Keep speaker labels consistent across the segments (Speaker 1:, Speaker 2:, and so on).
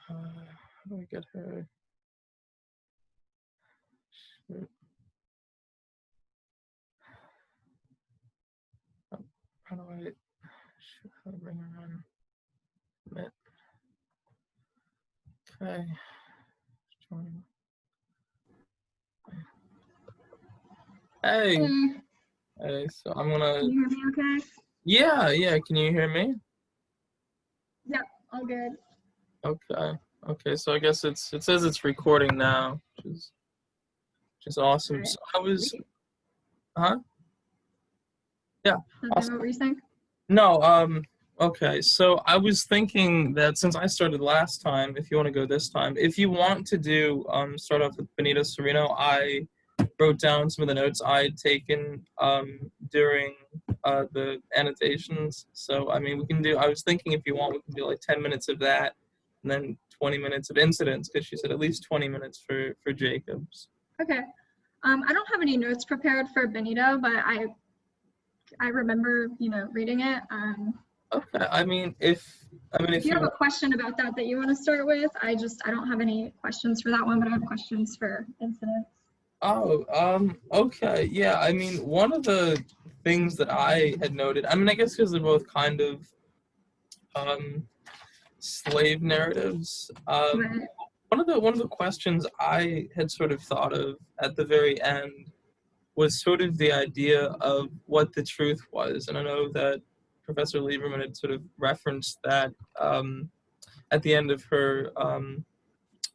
Speaker 1: How do I get her? Shoot. How do I? Shoot, how do I bring her on? Admit. Okay. Join. Hey.
Speaker 2: Hey,
Speaker 1: Hey. So I'm gonna.
Speaker 2: can you hear me okay?
Speaker 1: Yeah. Can you hear me?
Speaker 2: Yep, all good.
Speaker 1: Okay. Okay. So I guess it says it's recording now, which is
Speaker 2: All
Speaker 1: awesome.
Speaker 2: right,
Speaker 1: So I was,
Speaker 2: sweet.
Speaker 1: huh? Yeah.
Speaker 2: Nothing,
Speaker 1: Awesome.
Speaker 2: what were you saying?
Speaker 1: No. Okay. So I was thinking that since I started last time, if you want to go this time, if you want to do start off with Benito Sereno, I wrote down some of the notes I'd taken during the annotations. So I mean, we can do. I was thinking if you want, we can do like 10 minutes of that, and then 20 minutes of incidents, because she said at least 20 minutes for Jacobs.
Speaker 2: Okay. I don't have any notes prepared for Benito, but I remember, reading it.
Speaker 1: Okay. If
Speaker 2: If you
Speaker 1: you
Speaker 2: have a question about that you want to start with, I don't have any questions for that one, but I have questions for incidents.
Speaker 1: Oh, okay. Yeah, I mean, one of the things that I had noted, I mean, I guess because they're both kind of um, slave narratives.
Speaker 2: Right.
Speaker 1: One of the questions I had sort of thought of at the very end was sort of the idea of what the truth was, and I know that Professor Lieberman had sort of referenced that at the end of her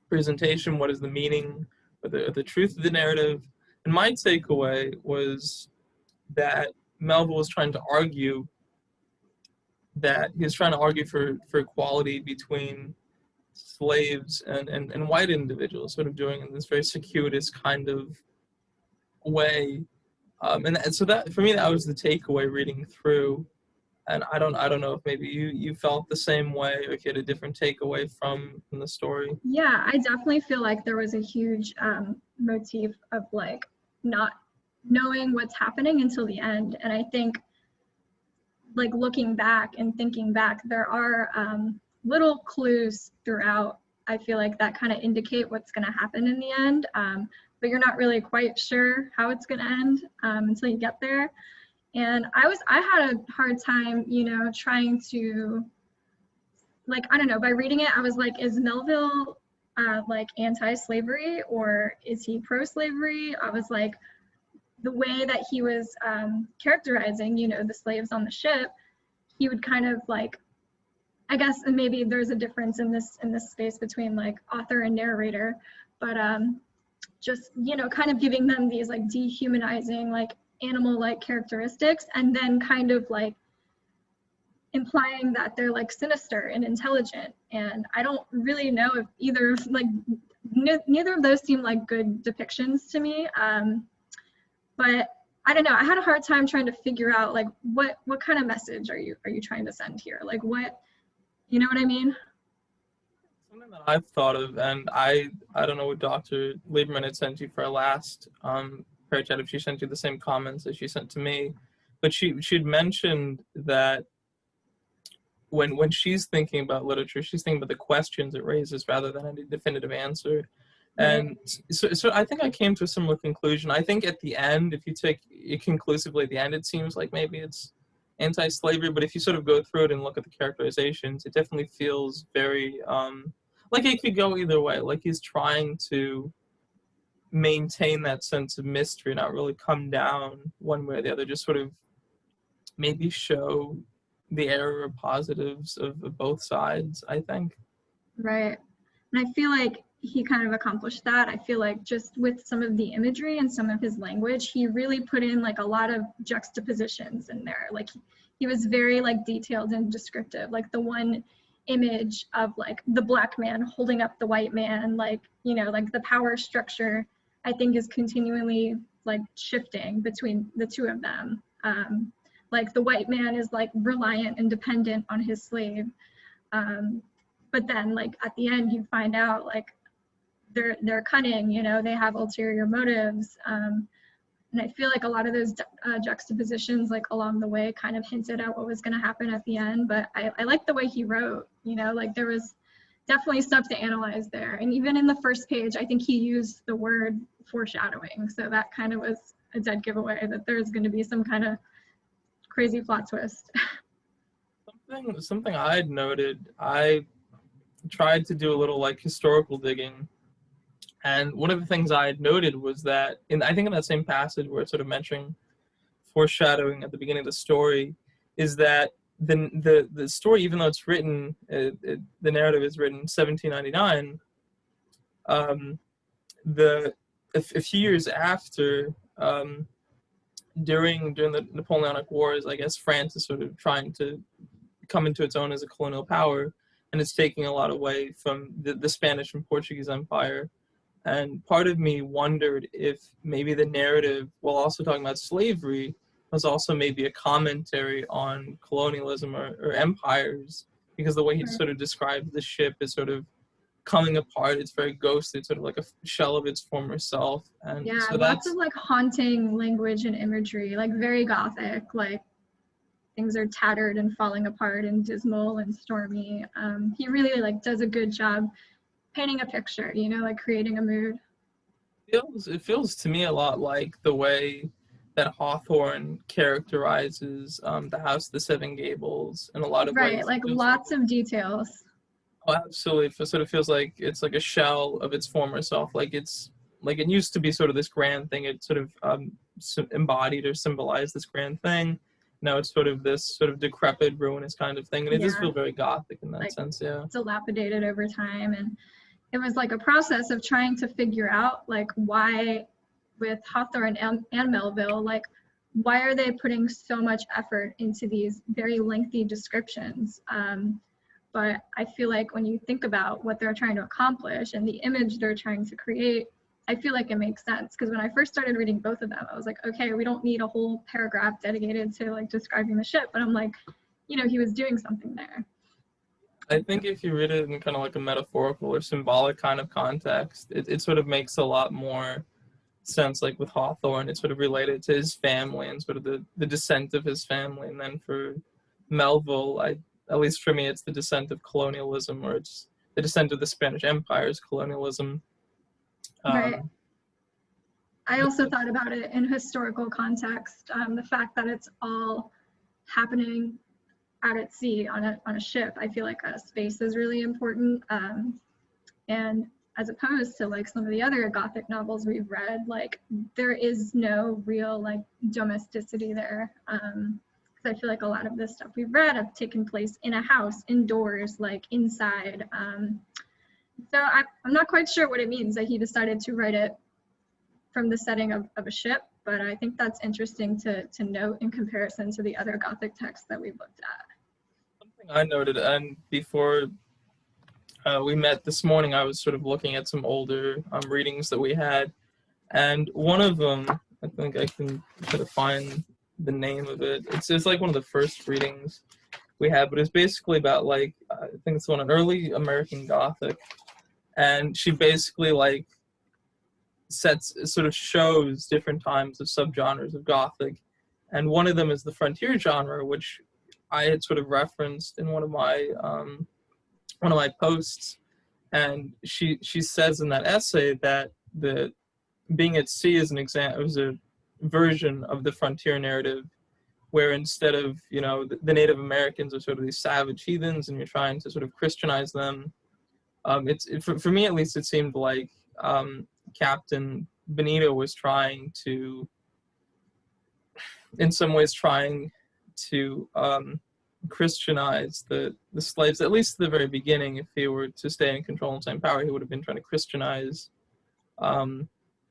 Speaker 1: presentation. What is the meaning or the truth of the narrative? And my takeaway was that Melville was trying to argue for equality between slaves and white individuals, sort of doing it in this very circuitous kind of way. So that for me, that was the takeaway reading through. And I don't know if maybe you felt the same way, or if you had a different takeaway from the story.
Speaker 2: Yeah, I definitely feel like there was a huge motif of like not knowing what's happening until the end. And I think like looking back and thinking back, there are little clues throughout. I feel like that kind of indicate what's going to happen in the end, but you're not really quite sure how it's going to end until you get there. And I had a hard time, trying to, like, I don't know, by reading it, I was like, is Melville like anti-slavery or is he pro-slavery? I was like, the way that he was characterizing, the slaves on the ship, he would kind of like, I guess, and maybe there's a difference in this space between like author and narrator, but just kind of giving them these like dehumanizing, like animal-like characteristics, and then kind of like implying that they're like sinister and intelligent. And I don't really know if either like neither of those seem like good depictions to me. But I don't know, I had a hard time trying to figure out like what kind of message are you trying to send here? Like what, you know what I mean?
Speaker 1: Something that I've thought of, and I don't know what Dr. Lieberman had sent you for our last prayer chat, if she sent you the same comments as she sent to me, but she'd mentioned that when she's thinking about literature, she's thinking about the questions it raises rather than any definitive answer.
Speaker 2: Right.
Speaker 1: And so I think I came to a similar conclusion. I think at the end, if you take it conclusively at the end, it seems like maybe it's anti-slavery, but if you sort of go through it and look at the characterizations, it definitely feels very like it could go either way. Like he's trying to maintain that sense of mystery, not really come down one way or the other, just sort of maybe show the error or positives of both sides, I think.
Speaker 2: Right. And I feel like he kind of accomplished that. I feel like just with some of the imagery and some of his language, he really put in like a lot of juxtapositions in there. Like he was very like detailed and descriptive. Like the one image of like the black man holding up the white man, like, like the power structure, I think is continually like shifting between the two of them. Like the white man is like reliant and dependent on his slave. But then like at the end you find out like they're cunning, they have ulterior motives. And I feel like a lot of those juxtapositions like along the way kind of hinted at what was going to happen at the end. But I like the way he wrote, like there was definitely stuff to analyze there. And even in the first page, I think he used the word foreshadowing. So that kind of was a dead giveaway that there's going to be some kind of crazy plot twist.
Speaker 1: Something I had noted, I tried to do a little like historical digging, and one of the things I had noted was that I think in that same passage where it's sort of mentioning foreshadowing at the beginning of the story, is that the story, even though it's written, the narrative is written 1799, the a few years after, during the Napoleonic Wars, I guess France is sort of trying to come into its own as a colonial power, and it's taking a lot away from the Spanish and Portuguese Empire. And part of me wondered if maybe the narrative, while also talking about slavery, was also maybe a commentary on colonialism or empires, because the way he sort of describes the ship is sort of coming apart. It's very ghostly. It's sort of like a shell of its former self. And
Speaker 2: Yeah,
Speaker 1: so
Speaker 2: lots
Speaker 1: that's
Speaker 2: of like haunting language and imagery, like very gothic, like things are tattered and falling apart and dismal and stormy. He really like does a good job painting a picture, you know, like creating a mood.
Speaker 1: it feels to me a lot like the way that Hawthorne characterizes the House of the Seven Gables in a lot of
Speaker 2: Right,
Speaker 1: ways. It
Speaker 2: like
Speaker 1: feels like,
Speaker 2: lots of details.
Speaker 1: oh, absolutely. It sort of feels like it's like a shell of its former self. Like it used to be sort of this grand thing. It sort of embodied or symbolized this grand thing. Now it's sort of this sort of decrepit, ruinous kind of thing, and it does
Speaker 2: Yeah,
Speaker 1: feel very gothic in that
Speaker 2: like
Speaker 1: sense. Yeah.
Speaker 2: dilapidated over time. And it was like a process of trying to figure out like why with Hawthorne and Melville, like why are they putting so much effort into these very lengthy descriptions? But I feel like when you think about what they're trying to accomplish and the image they're trying to create, I feel like it makes sense. Because when I first started reading both of them, I was like, okay, we don't need a whole paragraph dedicated to like describing the ship. But I'm like, you know, he was doing something there.
Speaker 1: I think if you read it in kind of like a metaphorical or symbolic kind of context, it sort of makes a lot more sense. Like with Hawthorne, it's sort of related to his family and sort of the descent of his family. And then for Melville, at least for me, it's the descent of colonialism, or it's the descent of the Spanish Empire's colonialism.
Speaker 2: Right.
Speaker 1: Um,
Speaker 2: I also thought about it in historical context. The fact that it's all happening out at sea on a ship, I feel like space is really important. And as opposed to like some of the other Gothic novels we've read, like there is no real like domesticity there. Because I feel like a lot of this stuff we've read have taken place in a house, indoors, like inside. So I'm not quite sure what it means that he decided to write it from the setting of a ship, but I think that's interesting to note in comparison to the other Gothic texts that we've looked at.
Speaker 1: something I noted, and before we met this morning, I was sort of looking at some older readings that we had, and one of them, I think I can try to find the name of it. It's like one of the first readings we had, but it's basically about like I think it's one an early American Gothic, and she basically like sort of shows different times of subgenres of Gothic, and one of them is the frontier genre, which I had sort of referenced in one of my posts, and she says in that essay that the being at sea is was a version of the frontier narrative, where instead of the Native Americans are sort of these savage heathens, and you're trying to sort of Christianize them. For me at least, it seemed like Captain Benito was trying to, in some ways, Christianize the slaves, at least at the very beginning. If he were to stay in control and stay in power, he would have been trying to Christianize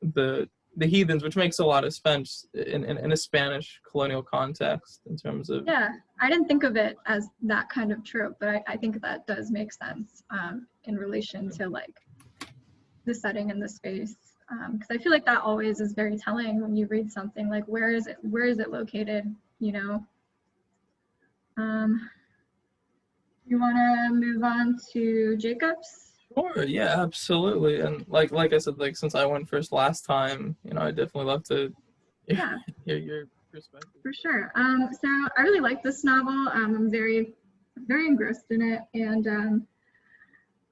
Speaker 1: the heathens, which makes a lot of sense in a Spanish colonial context in terms of.
Speaker 2: Yeah, I didn't think of it as that kind of trope, but I think that does make sense in relation to like the setting and the space. Because I feel like that always is very telling when you read something like where is it located, you know. You want to move on to Jacobs?
Speaker 1: Sure, yeah, absolutely. And like I said, like since I went first last time, I definitely love to
Speaker 2: Yeah,
Speaker 1: hear your perspective.
Speaker 2: for sure. So I really like this novel. I'm very, very engrossed in it, and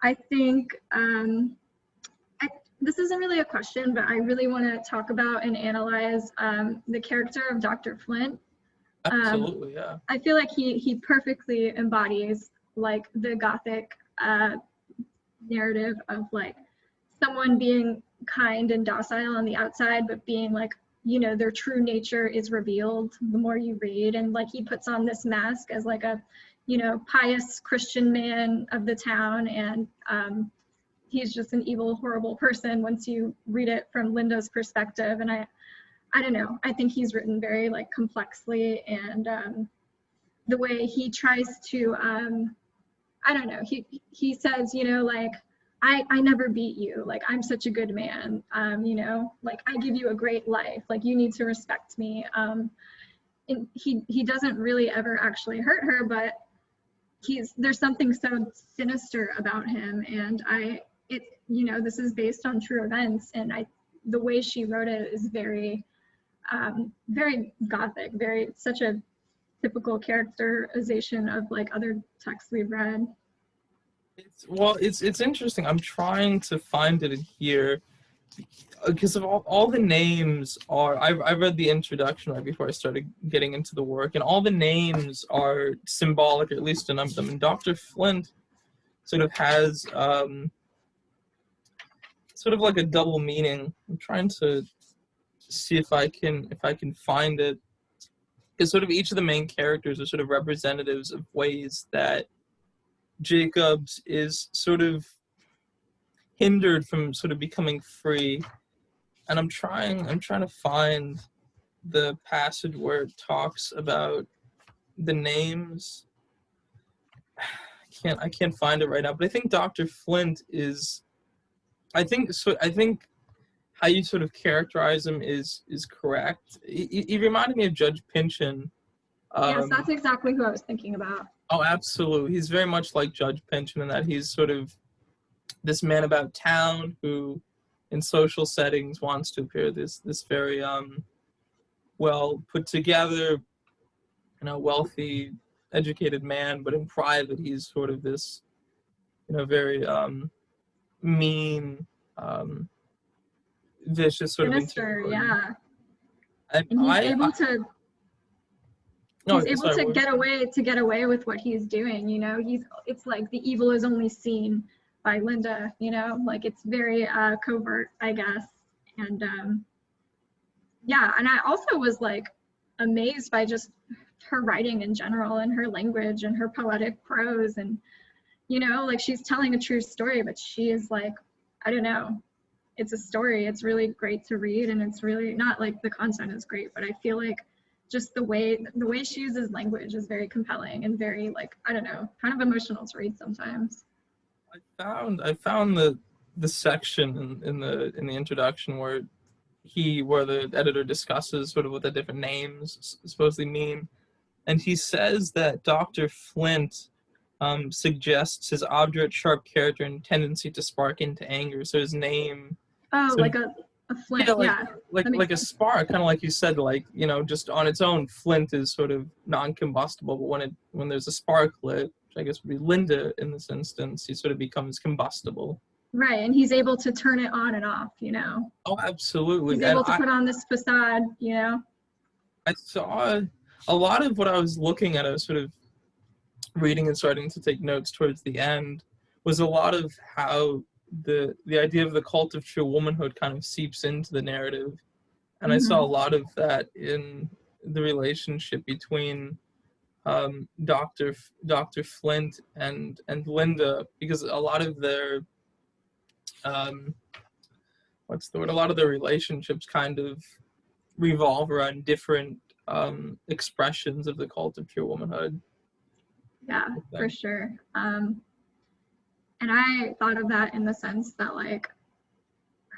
Speaker 2: I think I, this isn't really a question, but I really want to talk about and analyze the character of Dr. Flint.
Speaker 1: Absolutely, yeah.
Speaker 2: I feel like he perfectly embodies like the Gothic narrative of like someone being kind and docile on the outside, but being like, you know, their true nature is revealed the more you read. And like he puts on this mask as like a, you know, pious Christian man of the town, and he's just an evil, horrible person once you read it from Linda's perspective. And I don't know, I think he's written very like complexly, and the way he tries to I don't know, he says, you know, like I never beat you, like I'm such a good man, you know, like I give you a great life, like you need to respect me. And he doesn't really ever actually hurt her, but there's something so sinister about him. And it, you know, this is based on true events, and the way she wrote it is very very Gothic, very such a typical characterization of like other texts we've read.
Speaker 1: It's interesting. I'm trying to find it in here because of all the names are. I read the introduction right before I started getting into the work, and all the names are symbolic, or at least a number of them. And Dr. Flint sort of has sort of like a double meaning. I'm trying to see if I can find it. Because sort of each of the main characters are sort of representatives of ways that Jacobs is sort of hindered from sort of becoming free. And I'm trying to find the passage where it talks about the names. I can't find it right now, but I think Dr. Flint is I think how you sort of characterize him is correct. He reminded me of Judge Pynchon.
Speaker 2: Yes, that's exactly who I was thinking about.
Speaker 1: Oh, absolutely. He's very much like Judge Pynchon in that he's sort of this man about town who, in social settings, wants to appear this very well put together, you know, wealthy, educated man, but in private he's sort of this, you know, very mean, vicious sort
Speaker 2: Sinister,
Speaker 1: of interior.
Speaker 2: yeah.
Speaker 1: And
Speaker 2: And
Speaker 1: no,
Speaker 2: he's able
Speaker 1: sorry,
Speaker 2: to get away with what he's doing, you know. It's like the evil is only seen by Linda, you know, like it's very covert, I guess. And yeah, and I also was like amazed by just her writing in general, and her language and her poetic prose. And you know, like she's telling a true story, but she is like, I don't know, it's a story. It's really great to read, and it's really not like the content is great, but I feel like just the way she uses language is very compelling and very like, I don't know, kind of emotional to read sometimes.
Speaker 1: I found the section in the introduction where the editor discusses sort of what the different names supposedly mean, and he says that Dr. Flint suggests his obdurate, sharp character and tendency to spark into anger. So his name,
Speaker 2: Oh,
Speaker 1: so
Speaker 2: like a flint,
Speaker 1: yeah,
Speaker 2: yeah.
Speaker 1: like a spark, kind of like you said, like, you know, just on its own, flint is sort of non-combustible, but when there's a spark lit, which I guess would be Linda in this instance, he sort of becomes combustible.
Speaker 2: Right, and he's able to turn it on and off, you know.
Speaker 1: Oh,
Speaker 2: He's
Speaker 1: absolutely. And
Speaker 2: able to put on this facade, you know.
Speaker 1: I saw a lot of what I was looking at. I was sort of reading and starting to take notes towards the end. Was a lot of how the idea of the cult of true womanhood kind of seeps into the narrative, and I saw a lot of that in the relationship between Dr. Flint and Linda, because a lot of their um, what's the word? A lot of their relationships kind of revolve around different expressions of the cult of true womanhood.
Speaker 2: Yeah, for sure. And I thought of that in the sense that like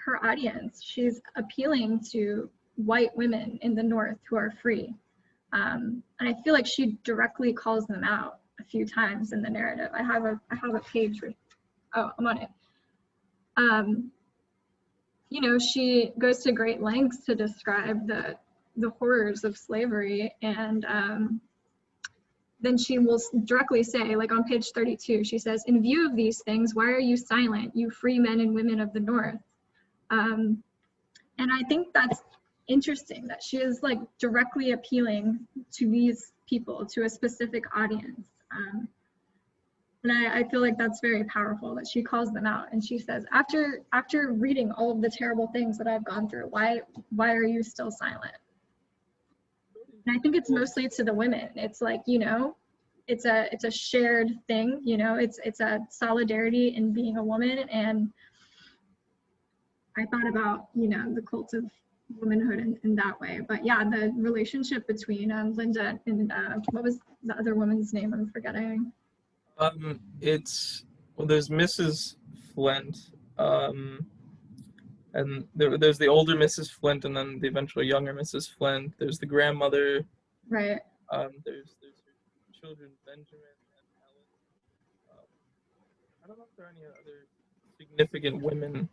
Speaker 2: her audience, she's appealing to white women in the North who are free. And I feel like she directly calls them out a few times in the narrative. I have a page with, oh, I'm on it. You know, she goes to great lengths to describe the horrors of slavery, and then she will directly say, like on page 32, she says, "In view of these things, why are you silent, you free men and women of the North?" And I think that's interesting that she is like directly appealing to these people, to a specific audience. And I feel like that's very powerful that she calls them out and she says, after reading all of the terrible things that I've gone through, why are you still silent? And I think it's mostly to the women. It's like, you know, it's a shared thing, you know, it's a solidarity in being a woman. And I thought about, you know, the cult of womanhood in that way. But yeah, the relationship between Linda and what was the other woman's name? I'm forgetting.
Speaker 1: It's, well, there's Mrs. Flint, and there's the older Mrs. Flint, and then the eventual younger Mrs. Flint. There's the grandmother.
Speaker 2: Right.
Speaker 1: There's her children, Benjamin and Helen. I don't know if there are any other significant women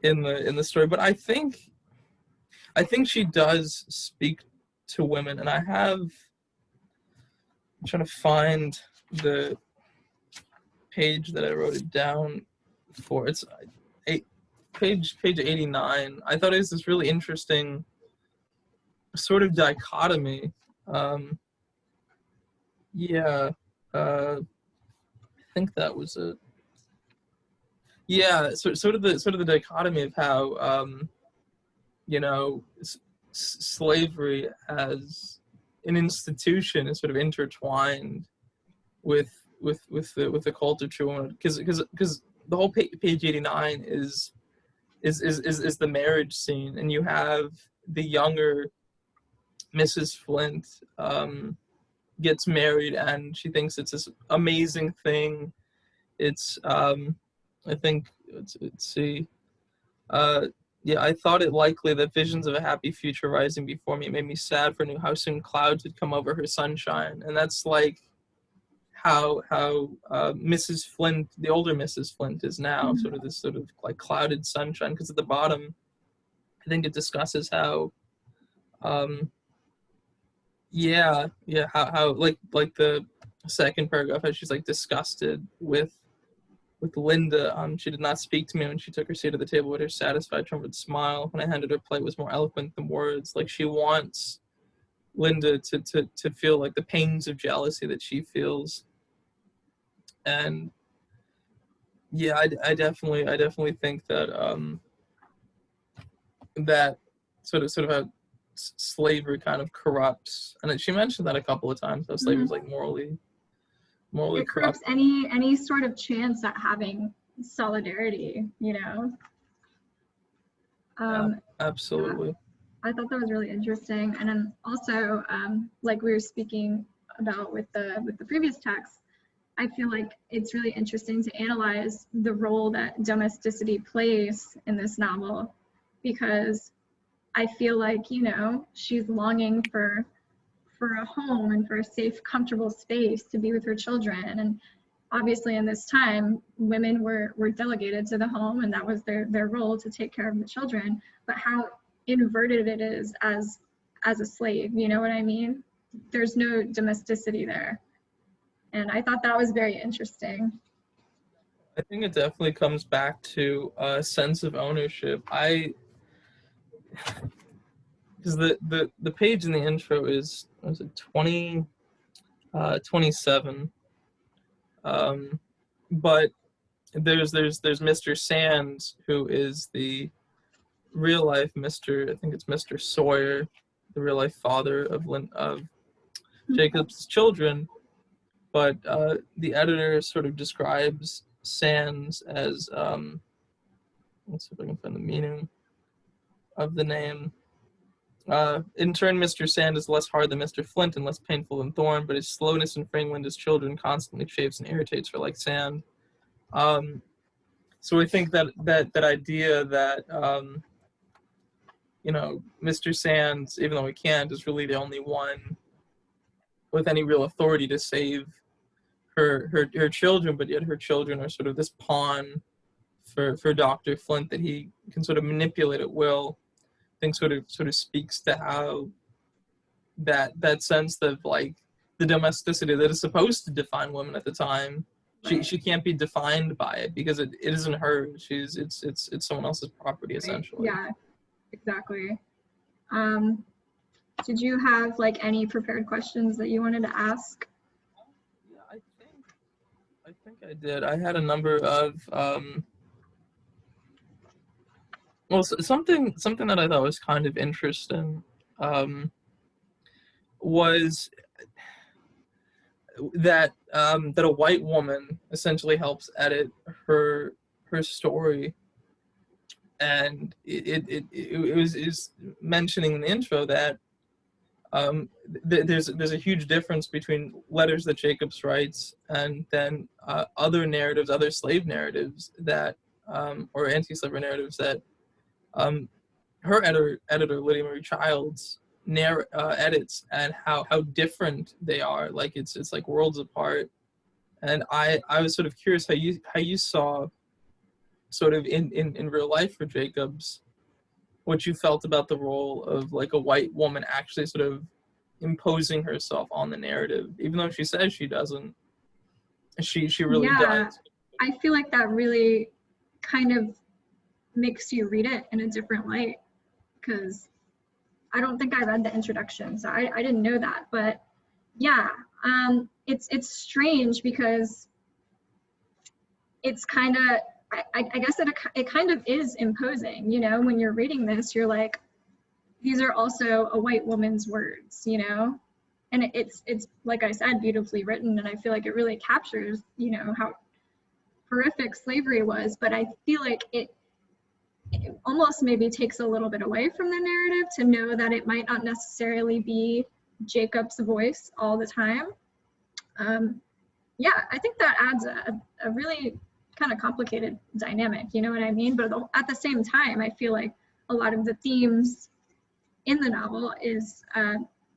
Speaker 1: in the story, but I think she does speak to women, and I'm trying to find the page that I wrote it down for. It's page 89. I thought it was this really interesting sort of dichotomy. Yeah, I think that was it. Yeah, sort of the dichotomy of how you know, slavery as an institution is sort of intertwined with the cult of true womanhood, because the whole page 89 is the marriage scene, and you have the younger Mrs. Flint gets married, and she thinks it's this amazing thing. It's I think let's see. Yeah, I thought it likely that visions of a happy future rising before me made me sad, for I knew how soon clouds would come over her sunshine. And that's like how Mrs. Flint, the older Mrs. Flint, is now, sort of this sort of like clouded sunshine. Because at the bottom, I think it discusses how, how like the second paragraph, how she's like disgusted with Linda. She did not speak to me when she took her seat at the table with her satisfied, troubled smile. When I handed her plate, was more eloquent than words. Like, she wants Linda to feel like the pains of jealousy that she feels. And yeah, I definitely think that that sort of how slavery kind of corrupts. And she mentioned that a couple of times, how slavery is like morally
Speaker 2: It
Speaker 1: corrupt.
Speaker 2: corrupts any sort of chance at having solidarity, you know.
Speaker 1: Yeah, absolutely.
Speaker 2: Yeah, I thought that was really interesting. And then also, like we were speaking about with the previous text, I feel like it's really interesting to analyze the role that domesticity plays in this novel, because I feel like, you know, she's longing for a home and for a safe, comfortable space to be with her children. And obviously in this time, women were delegated to the home, and that was their role, to take care of the children. But how inverted it is as a slave, you know what I mean? There's no domesticity there. And I thought that was very interesting.
Speaker 1: I think it definitely comes back to a sense of ownership. Because the page in the intro is, was it 27, but there's Mr. Sands, who is the real life Mr. I think it's Mr. Sawyer, the real life father of Jacob's children. But the editor sort of describes Sands as let's see if I can find the meaning of the name. In turn, Mr. Sand is less hard than Mr. Flint and less painful than Thorn, but his slowness in freeing Linda's children constantly chafes and irritates her like sand. So I think that idea that you know, Mr. Sands, even though he can't, is really the only one with any real authority to save her children, but yet her children are sort of this pawn for Dr. Flint that he can sort of manipulate at will. I think sort of speaks to how that sense of like the domesticity that is supposed to define women at the time.
Speaker 2: Right.
Speaker 1: She can't be defined by it because it isn't hers. It's someone else's property
Speaker 2: Right.
Speaker 1: essentially.
Speaker 2: Yeah, exactly. Did you have like any prepared questions that you wanted to ask?
Speaker 1: Yeah, I think I did. I had a number of well, something that I thought was kind of interesting was that that a white woman essentially helps edit her story, and it was mentioning in the intro that there's a huge difference between letters that Jacobs writes and then other narratives, other slave narratives that or anti-slavery narratives that her editor Lydia Marie Childs edits, and how different they are. Like it's like worlds apart. And I was sort of curious how you saw sort of in real life for Jacobs, what you felt about the role of like a white woman actually sort of imposing herself on the narrative, even though she says she doesn't. She really
Speaker 2: Yeah,
Speaker 1: does.
Speaker 2: I feel like that really kind of makes you read it in a different light, because I don't think I read the introduction, so I didn't know that. But yeah, it's strange because it's kind of, I guess it kind of is imposing, you know, when you're reading this, you're like, these are also a white woman's words, you know? And it's like I said, beautifully written, and I feel like it really captures, you know, how horrific slavery was. But I feel like it almost maybe takes a little bit away from the narrative to know that it might not necessarily be Jacob's voice all the time. Yeah, I think that adds a really kind of complicated dynamic, you know what I mean? But at the same time, I feel like a lot of the themes in the novel is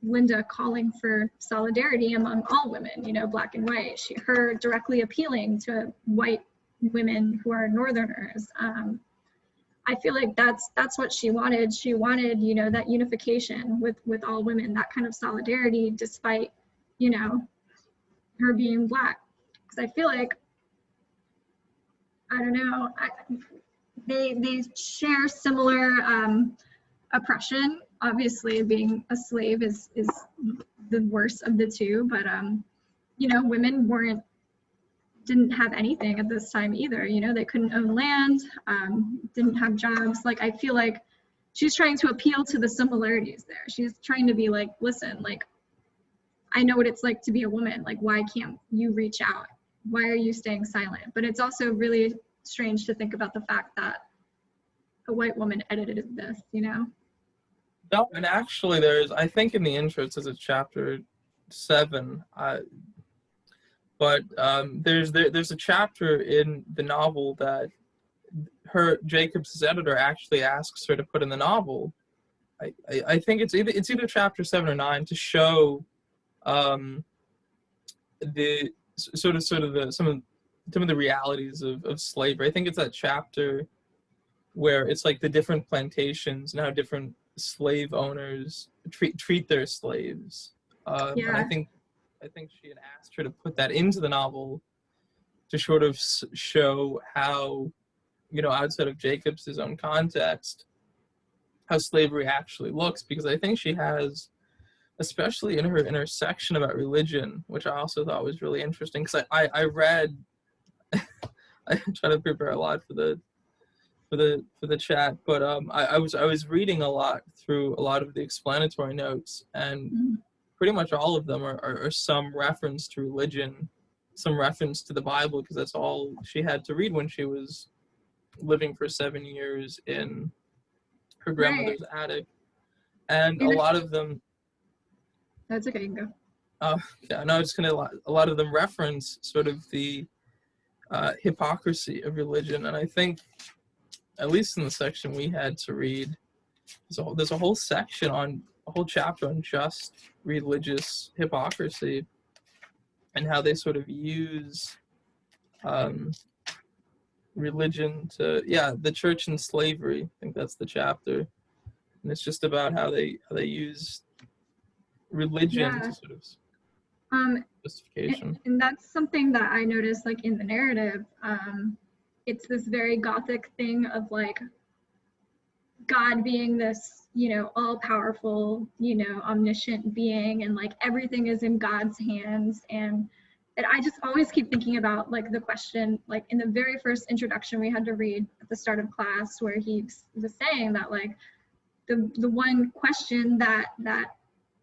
Speaker 2: Linda calling for solidarity among all women, you know, black and white. Her directly appealing to white women who are Northerners. I feel like that's what she wanted. She wanted, you know, that unification with all women, that kind of solidarity, despite, you know, her being black. Because I feel like, I don't know, they share similar oppression. Obviously, being a slave is the worst of the two, but you know, women didn't have anything at this time either. You know, they couldn't own land, didn't have jobs. Like, I feel like she's trying to appeal to the similarities there. She's trying to be like, listen, like, I know what it's like to be a woman. Like, why can't you reach out? Why are you staying silent? But it's also really strange to think about the fact that a white woman edited this, you know?
Speaker 1: No, and actually, I think in the intro it says it's chapter 7. But there's a chapter in the novel that Jacobs' editor actually asks her to put in the novel. I think it's either chapter 7 or 9 to show the sort of the some of the realities of slavery. I think it's that chapter where it's like the different plantations and how different slave owners treat their slaves. And I
Speaker 2: Yeah,
Speaker 1: think she had asked her to put that into the novel to sort of show how, you know, outside of Jacobs' own context, how slavery actually looks. Because I think she has, especially in her section about religion, which I also thought was really interesting. Because I read, I try to prepare a lot for the chat, but I was reading a lot through a lot of the explanatory notes, and pretty much all of them are some reference to religion, some reference to the Bible, because that's all she had to read when she was living for 7 years in her
Speaker 2: right.
Speaker 1: grandmother's attic. And a
Speaker 2: And
Speaker 1: lot of them,
Speaker 2: that's okay, you can go.
Speaker 1: yeah, no, it's gonna a lot of them reference sort of the hypocrisy of religion. And I think, at least in the section we had to read, there's a whole section on a whole chapter on just religious hypocrisy and how they sort of use religion to, yeah, the church and slavery. I think that's the chapter, and it's just about how they use religion
Speaker 2: Yeah,
Speaker 1: to sort of.
Speaker 2: Um,
Speaker 1: justification.
Speaker 2: and that's something that I noticed, like in the narrative. It's this very gothic thing of like God being this, all powerful, omniscient being, and like everything is in God's hands. And that I just always keep thinking about like the question, like in the very first introduction we had to read at the start of class, where he was saying that like the one question that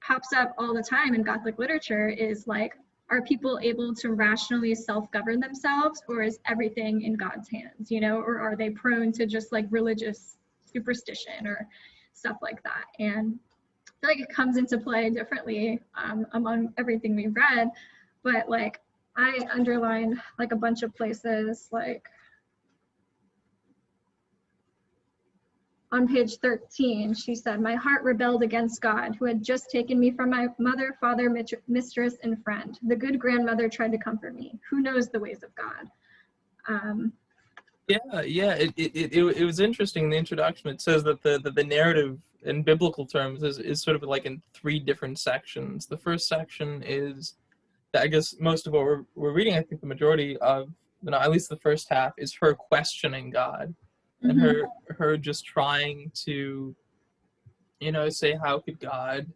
Speaker 2: pops up all the time in Gothic literature is like, are people able to rationally self-govern themselves, or is everything in God's hands, or are they prone to just like religious superstition or stuff like that? And I feel like it comes into play differently among everything we've read, but like I underlined like a bunch of places, like on page 13, she said, "My heart rebelled against God, who had just taken me from my mother, father, mistress, and friend. The good grandmother tried to comfort me. Who knows the ways of God?"
Speaker 1: Yeah. It was interesting in the introduction. It says that the narrative in biblical terms is sort of like in three different sections. The first section is, I guess most of what we're reading, I think the majority of, at least the first half, is her questioning God, and
Speaker 2: Mm-hmm.
Speaker 1: her just trying to, say, how could God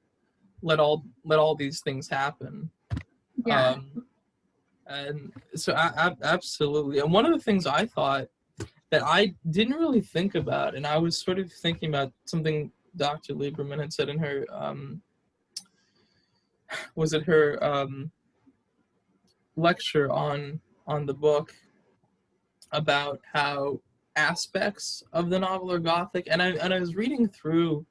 Speaker 1: let all these things happen?
Speaker 2: Yeah.
Speaker 1: And so absolutely. And one of the things I thought that I didn't really think about, and I was sort of thinking about something Dr. Lieberman had said in her, was it her lecture on the book, about how aspects of the novel are Gothic, and I was reading through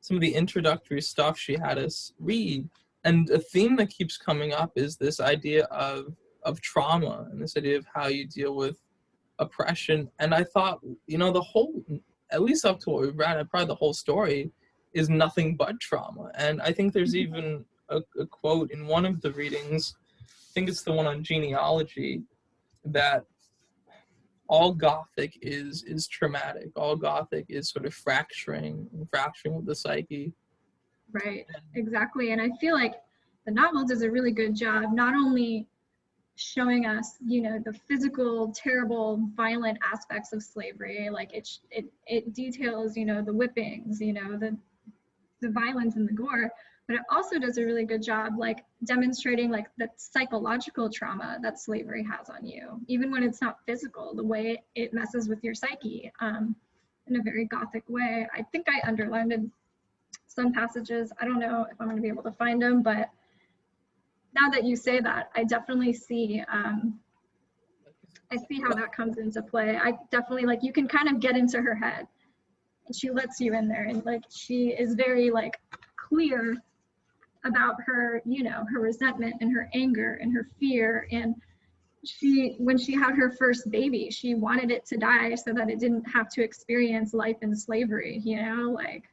Speaker 1: some of the introductory stuff she had us read, and a theme that keeps coming up is this idea of trauma, and this idea of how you deal with oppression. And I thought, the whole, at least up to what we've read, probably the whole story is nothing but trauma. And I think there's even a quote in one of the readings, I think it's the one on genealogy, that all Gothic is traumatic. All Gothic is sort of fracturing with the psyche.
Speaker 2: Right, exactly. And I feel like the novel does a really good job not only showing us, the physical, terrible, violent aspects of slavery, like it details, the whippings, the violence and the gore, but it also does a really good job like demonstrating like the psychological trauma that slavery has on you, even when it's not physical, the way it messes with your psyche in a very Gothic way. I think I underlined some passages. I don't know if I'm going to be able to find them, but now that you say that, I definitely see I see how that comes into play. I definitely, like, you can kind of get into her head, and she lets you in there, and like she is very like clear about her, her resentment and her anger and her fear. And when she had her first baby, she wanted it to die so that it didn't have to experience life in slavery, like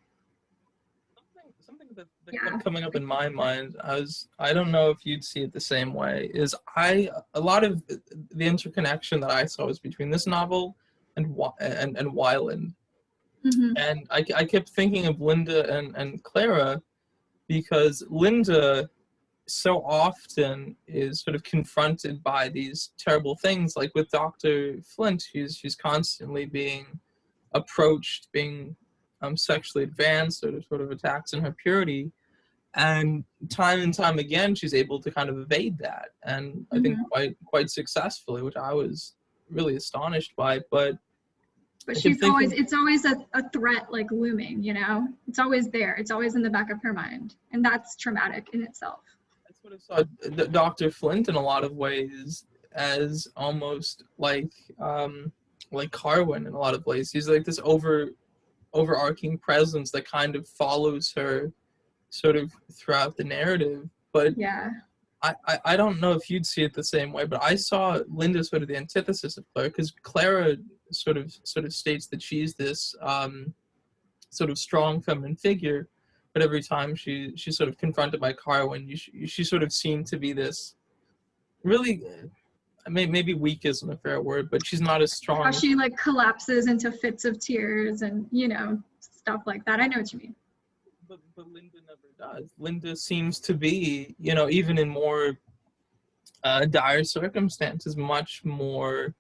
Speaker 1: Something that
Speaker 2: yeah.
Speaker 1: kept coming up in my mind, I don't know if you'd see it the same way, is a lot of the interconnection that I saw was between this novel and Wyland.
Speaker 2: Mm-hmm.
Speaker 1: And I kept thinking of Linda and Clara, because Linda so often is sort of confronted by these terrible things, like with Dr. Flint. She's constantly being approached, being sexually advanced, or sort of attacks in her purity, and time again she's able to kind of evade that, and I think
Speaker 2: Mm-hmm.
Speaker 1: quite successfully, which I was really astonished by. But
Speaker 2: But
Speaker 1: I kept thinking,
Speaker 2: it's always a threat like looming, it's always there, it's always in the back of her mind, and that's traumatic in itself.
Speaker 1: I sort of saw Dr. Flint in a lot of ways as almost like Carwin in a lot of ways. He's like this overarching presence that kind of follows her sort of throughout the narrative. But
Speaker 2: Yeah.
Speaker 1: I don't know if you'd see it the same way, but I saw Linda sort of the antithesis of Clara, because Clara sort of states that she's this sort of strong feminine figure, but every time she's sort of confronted by Carwin, she sort of seemed to be this really, maybe weak isn't a fair word, but she's not as strong
Speaker 2: How
Speaker 1: as
Speaker 2: she like collapses into fits of tears and stuff like that. I know what you mean.
Speaker 1: but Linda never does. Linda seems to be, even in more dire circumstances, much more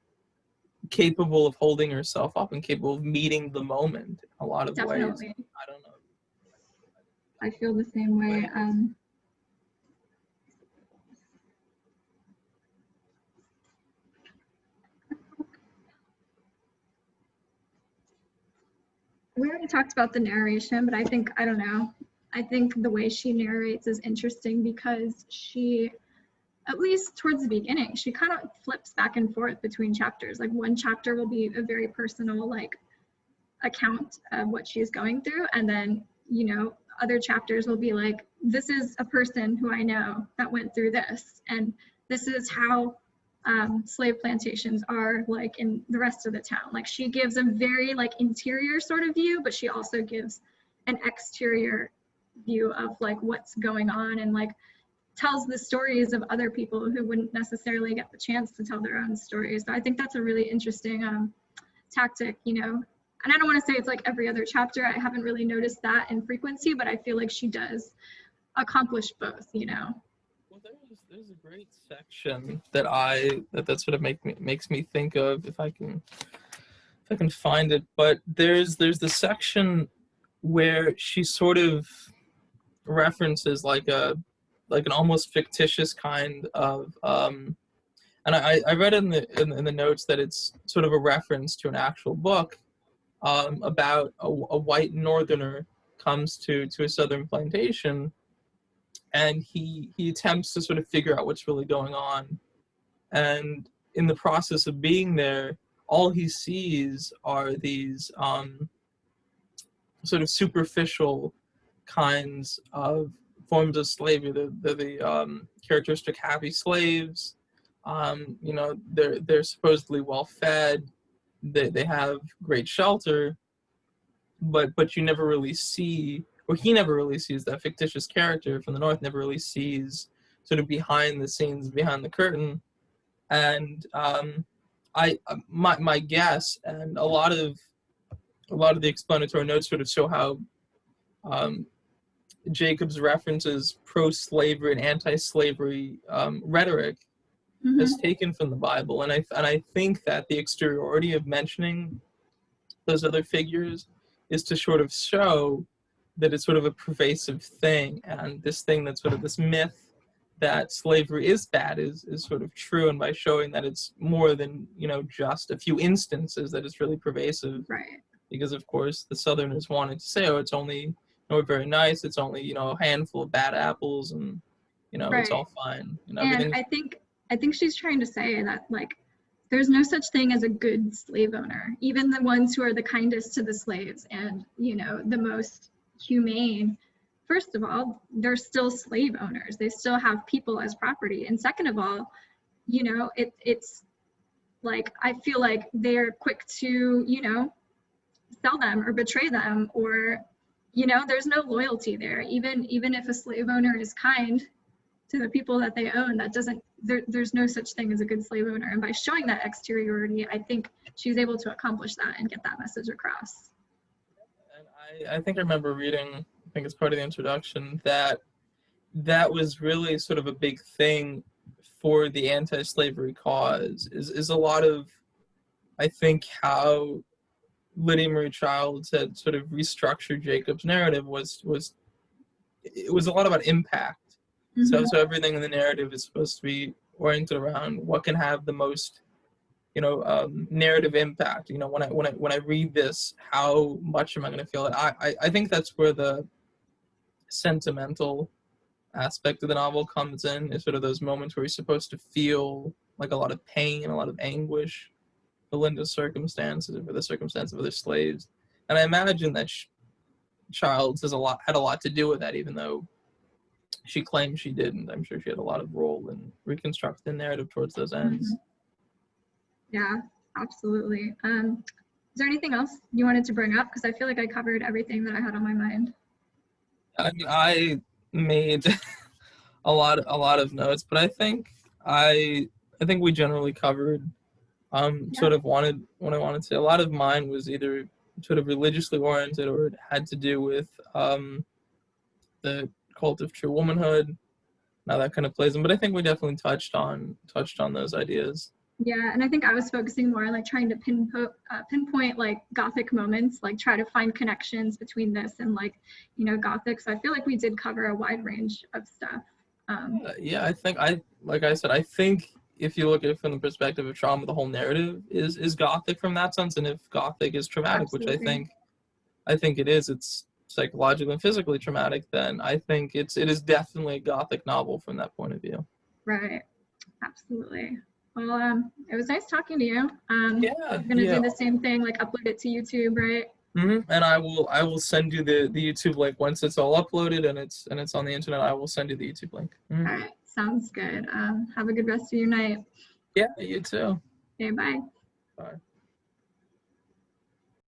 Speaker 1: capable of holding herself up and capable of meeting the moment in a lot of ways.
Speaker 2: Definitely.
Speaker 1: I don't know.
Speaker 2: I feel the same way. We already talked about the narration, but I don't know. I think the way she narrates is interesting because she, at least towards the beginning, she kind of flips back and forth between chapters. Like one chapter will be a very personal, like, account of what she's going through. And then, you know, other chapters will be like, this is a person who I know that went through this. And this is how slave plantations are like in the rest of the town. Like she gives a very like interior sort of view, but she also gives an exterior view of like what's going on, and like tells the stories of other people who wouldn't necessarily get the chance to tell their own stories. So I think that's a really interesting tactic, you know. And I don't want to say it's like every other chapter. I haven't really noticed that in frequency, but I feel like she does accomplish both, you know.
Speaker 1: Well, there's a great section that sort of makes me think of, if I can find it. But there's the section where she sort of references like an almost fictitious kind of and I read in the notes that it's sort of a reference to an actual book about a white northerner comes to a southern plantation, and he attempts to sort of figure out what's really going on, and in the process of being there, all he sees are these sort of superficial kinds of forms of slavery. The characteristic happy slaves. You know, they're supposedly well fed. They have great shelter, but you never really see, or he never really sees, that fictitious character from the north never really sees sort of behind the scenes, behind the curtain. And my guess, and a lot of the explanatory notes sort of show how um, Jacob's references pro-slavery and anti-slavery rhetoric is taken from the Bible, and I think that the exteriority of mentioning those other figures is to sort of show that it's sort of a pervasive thing, and this thing that's sort of this myth that slavery is bad is sort of true, and by showing that it's more than, you know, just a few instances, that it's really pervasive.
Speaker 2: Right.
Speaker 1: Because of course the Southerners wanted to say, oh, it's only, you know, very nice, it's only, you know, a handful of bad apples, and you know, it's
Speaker 2: Right.
Speaker 1: all fine, and
Speaker 2: And
Speaker 1: everything.
Speaker 2: I think she's trying to say that like there's no such thing as a good slave owner. Even the ones who are the kindest to the slaves and, you know, the most humane, first of all, they're still slave owners. They still have people as property. And second of all, you know, it's like I feel like they're quick to, you know, sell them or betray them, or, you know, there's no loyalty there. Even if a slave owner is kind to the people that they own, that doesn't, there's no such thing as a good slave owner. And by showing that exteriority, I think she's able to accomplish that and get that message across.
Speaker 1: And I think I remember reading, I think it's part of the introduction, that was really sort of a big thing for the anti-slavery cause, is a lot of, I think, how Lydia Marie Childs had sort of restructured Jacob's narrative was it was a lot about impact. So everything in the narrative is supposed to be oriented around what can have the most, you know, narrative impact. You know, when I read this, how much am I going to feel it? I think that's where the sentimental aspect of the novel comes in, is sort of those moments where you're supposed to feel like a lot of pain, a lot of anguish for Linda's circumstances, or for the circumstance of other slaves. And I imagine that Childs had a lot to do with that, even though she claims she didn't. I'm sure she had a lot of role in reconstructing the narrative towards those ends.
Speaker 2: Yeah, absolutely. Is there anything else you wanted to bring up? Because I feel like I covered everything that I had on my mind.
Speaker 1: I mean, I made a lot of notes, but I think we generally covered sort of wanted what I wanted to say. A lot of mine was either sort of religiously oriented, or it had to do with the cult of true womanhood. now that kind of plays in. But I think we definitely touched on those ideas.
Speaker 2: Yeah, and I think I was focusing more on like trying to pinpoint like Gothic moments, like try to find connections between this and like, you know, Gothic. So I feel like we did cover a wide range of stuff.
Speaker 1: Yeah, I think like I said, I think if you look at it from the perspective of trauma, the whole narrative is Gothic from that sense, and if Gothic is traumatic, which
Speaker 2: Absolutely.
Speaker 1: I think it is, it's psychologically and physically traumatic, then I think it is definitely a Gothic novel from that point of view.
Speaker 2: Right. Absolutely. Well, it was nice talking to you.
Speaker 1: Yeah,
Speaker 2: We're gonna
Speaker 1: yeah.
Speaker 2: do the same thing, like upload it to YouTube, right?
Speaker 1: And I will send you the YouTube link once it's all uploaded and it's on the internet. I will send you the YouTube link.
Speaker 2: All right. Sounds good. Have a good rest of your night.
Speaker 1: Yeah, you too.
Speaker 2: Okay, bye.
Speaker 1: Bye.